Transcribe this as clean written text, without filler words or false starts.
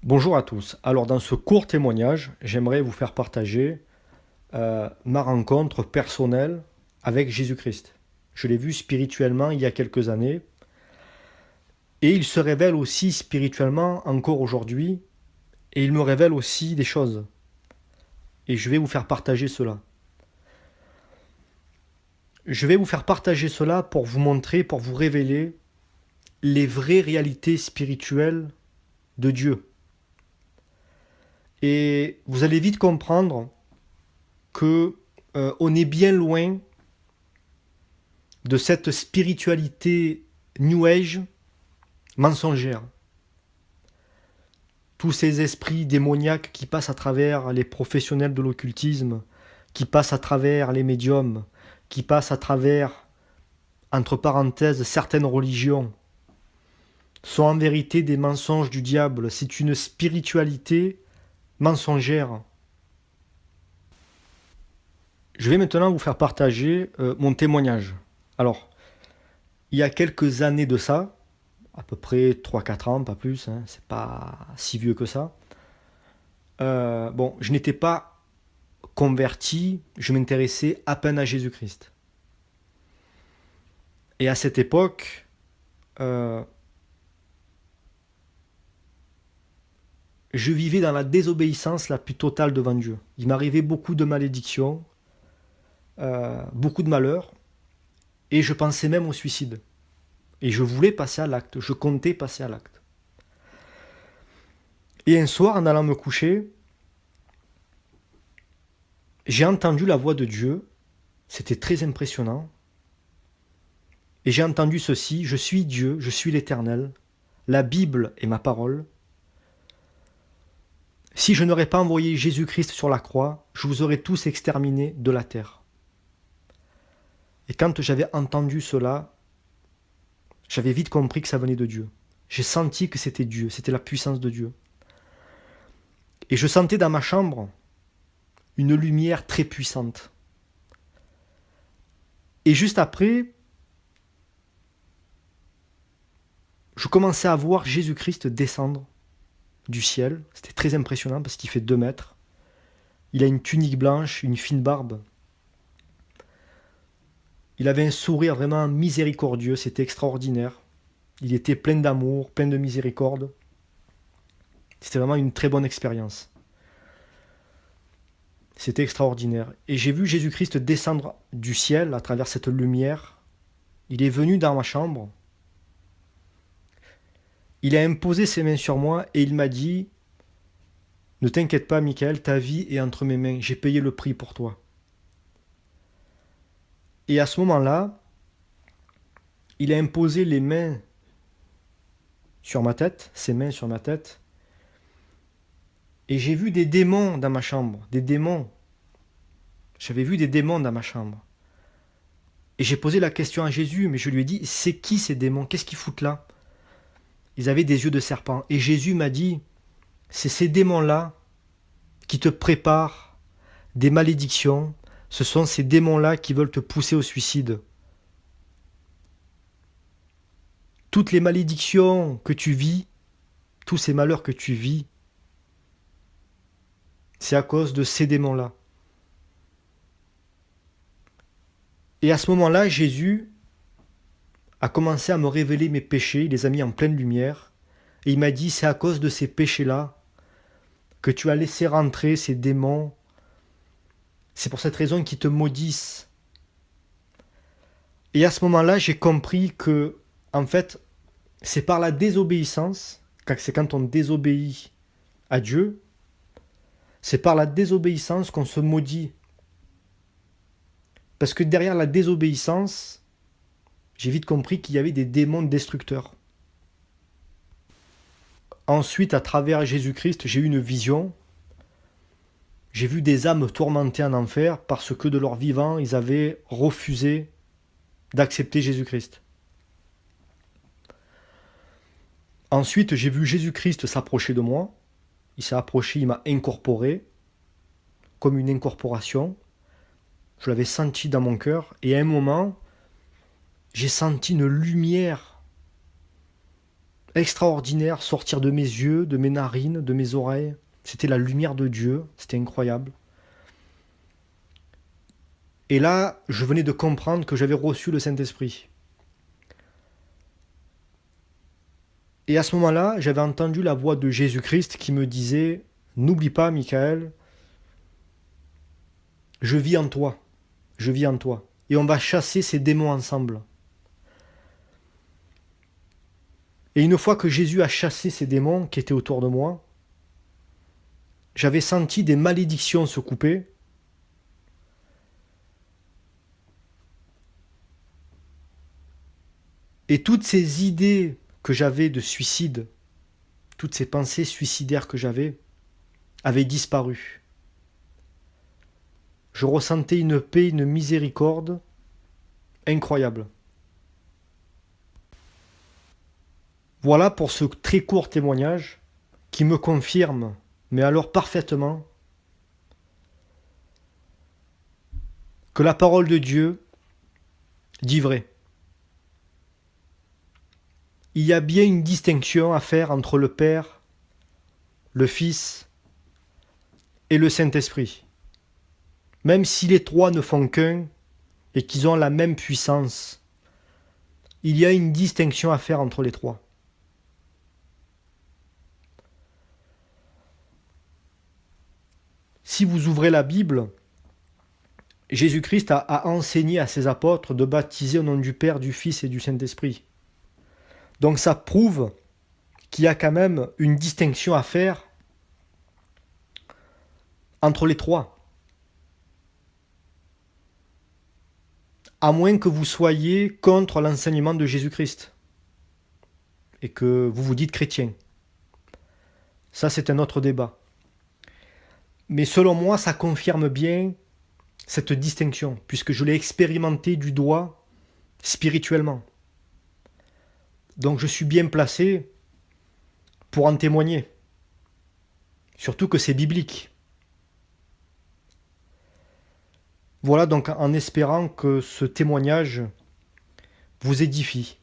Bonjour à tous. Alors dans ce court témoignage, j'aimerais vous faire partager ma rencontre personnelle avec Jésus-Christ. Je l'ai vu spirituellement il y a quelques années et il se révèle aussi spirituellement encore aujourd'hui et il me révèle aussi des choses. Et je vais vous faire partager cela. Je vais vous faire partager cela pour vous montrer, pour vous révéler les vraies réalités spirituelles de Dieu. Et vous allez vite comprendre que on est bien loin de cette spiritualité New Age mensongère. Tous ces esprits démoniaques qui passent à travers les professionnels de l'occultisme, qui passent à travers les médiums, qui passent à travers, entre parenthèses, certaines religions, sont en vérité des mensonges du diable. C'est une spiritualité mensongère. Je vais maintenant vous faire partager mon témoignage. Alors, il y a quelques années de ça, à peu près 3 4 ans, pas plus, hein, c'est pas si vieux que ça. Bon, je n'étais pas converti, je m'intéressais à peine à Jésus-Christ. Et à cette époque, euh, je vivais dans la désobéissance la plus totale devant Dieu. Il m'arrivait beaucoup de malédictions, beaucoup de malheurs, et je pensais même au suicide. Et je voulais passer à l'acte, je comptais passer à l'acte. Et un soir, en allant me coucher, j'ai entendu la voix de Dieu, c'était très impressionnant, et j'ai entendu ceci: je suis Dieu, je suis l'Éternel, la Bible est ma parole. Si je n'aurais pas envoyé Jésus-Christ sur la croix, je vous aurais tous exterminés de la terre. Et quand j'avais entendu cela, j'avais vite compris que ça venait de Dieu. J'ai senti que c'était Dieu, c'était la puissance de Dieu. Et je sentais dans ma chambre une lumière très puissante. Et juste après, je commençais à voir Jésus-Christ descendre du ciel. C'était très impressionnant parce qu'il fait 2 mètres. Il a une tunique blanche, une fine barbe. Il avait un sourire vraiment miséricordieux, c'était extraordinaire. Il était plein d'amour, plein de miséricorde. C'était vraiment une très bonne expérience. C'était extraordinaire. Et j'ai vu Jésus-Christ descendre du ciel à travers cette lumière. Il est venu dans ma chambre. Il a imposé ses mains sur moi et il m'a dit: ne t'inquiète pas, Michael, ta vie est entre mes mains. J'ai payé le prix pour toi. Et à ce moment-là, il a imposé les mains sur ma tête, ses mains sur ma tête. Et j'ai vu des démons dans ma chambre, des démons. J'avais vu des démons dans ma chambre. Et j'ai posé la question à Jésus, mais je lui ai dit: c'est qui ces démons? Qu'est-ce qu'ils foutent là? Ils avaient des yeux de serpent. Et Jésus m'a dit: c'est ces démons-là qui te préparent des malédictions. Ce sont ces démons-là qui veulent te pousser au suicide. Toutes les malédictions que tu vis, tous ces malheurs que tu vis, c'est à cause de ces démons-là. Et à ce moment-là, Jésus a commencé à me révéler mes péchés, il les a mis en pleine lumière, et il m'a dit: c'est à cause de ces péchés-là que tu as laissé rentrer ces démons. C'est pour cette raison qu'ils te maudissent. Et à ce moment-là, j'ai compris que, en fait, c'est par la désobéissance, c'est quand on désobéit à Dieu, c'est par la désobéissance qu'on se maudit. Parce que derrière la désobéissance, j'ai vite compris qu'il y avait des démons destructeurs. Ensuite, à travers Jésus-Christ, j'ai eu une vision. J'ai vu des âmes tourmentées en enfer parce que de leur vivant, ils avaient refusé d'accepter Jésus-Christ. Ensuite, j'ai vu Jésus-Christ s'approcher de moi. Il s'est approché, il m'a incorporé, comme une incorporation. Je l'avais senti dans mon cœur. Et à un moment, j'ai senti une lumière extraordinaire sortir de mes yeux, de mes narines, de mes oreilles. C'était la lumière de Dieu, c'était incroyable. Et là, je venais de comprendre que j'avais reçu le Saint-Esprit. Et à ce moment-là, j'avais entendu la voix de Jésus-Christ qui me disait « N'oublie pas, Michael, je vis en toi, je vis en toi. Et on va chasser ces démons ensemble. » Et une fois que Jésus a chassé ces démons qui étaient autour de moi, j'avais senti des malédictions se couper. Et toutes ces idées que j'avais de suicide, toutes ces pensées suicidaires que j'avais, avaient disparu. Je ressentais une paix, une miséricorde incroyable. Voilà pour ce très court témoignage qui me confirme, mais alors parfaitement, que la parole de Dieu dit vrai. Il y a bien une distinction à faire entre le Père, le Fils et le Saint-Esprit. Même si les trois ne font qu'un et qu'ils ont la même puissance, il y a une distinction à faire entre les trois. Si vous ouvrez la Bible, Jésus-Christ a enseigné à ses apôtres de baptiser au nom du Père, du Fils et du Saint-Esprit. Donc ça prouve qu'il y a quand même une distinction à faire entre les trois. À moins que vous soyez contre l'enseignement de Jésus-Christ et que vous vous dites chrétien. Ça, c'est un autre débat. Mais selon moi, ça confirme bien cette distinction, puisque je l'ai expérimenté du doigt spirituellement. Donc je suis bien placé pour en témoigner. Surtout que c'est biblique. Voilà, donc en espérant que ce témoignage vous édifie.